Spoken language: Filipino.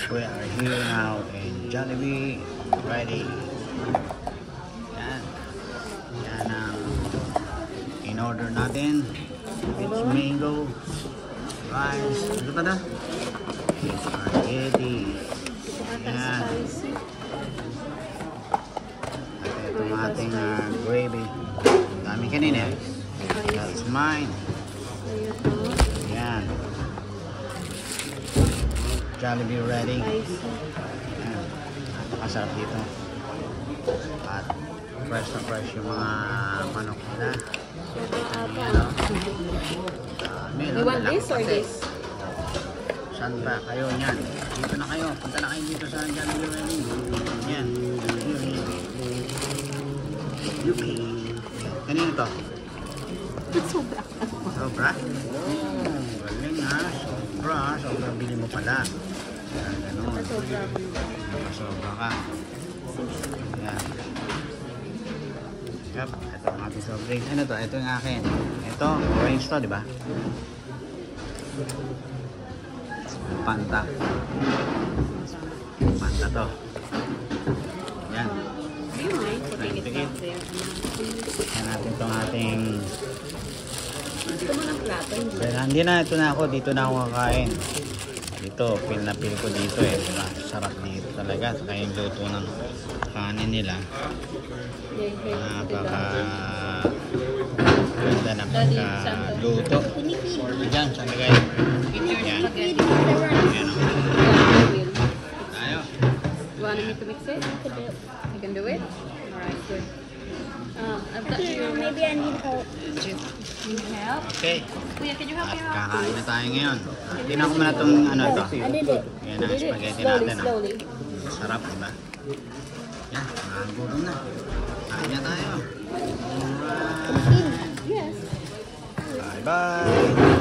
We are here now in Jollibee. Ready. Yan. Yan ang in-order natin. It's mango, rice, ano pa na? Spaghetti. Yan. At itong ating gravy. Dami kanina. That's mine. Yan. Jollibee ready. Yan. Napakasarap dito. At fresh na fresh yung mga manok nila. You want this or this? Saan ba kayo? Yan. Dito na kayo. Punta na kayo dito sa Jollibee ready. Yan. Yuki. Kanino to? Sobra. Sobra? Oh, galing ha. Sobra. Sobra bili mo pala. Yan, ganun. Sobra ka. Yan. Yep. Ito ang ating soft drink. Ano to? Ito yung akin. Ito, orange to, di ba? Fanta. Fanta to. Yan. Tikit. Yan natin itong ating... Gusto mo ng plato? Hindi na, ito na ako. Dito na ako kakain. Dito, feel na feel ko dito eh. Diba? Sarap dito talaga. Saka yung luto ng kanin nila. Napaka ganda ng pagkaluto. Diyan, saan kayo? Yan. Yan o. Tayo. You want me to mix it? You can do it? Alright, good. I've got your... Maybe I need help. Need help? Okay. Kuya, can you help me At out? kakain na tayo ngayon. Tingnan ko muna itong ano ito. I did it. Yan ang spaghetti Slowly, natin. slowly. Sarap, diba? Yan, nakagutom na. Kain na tayo. Alright. Yes. Bye-bye.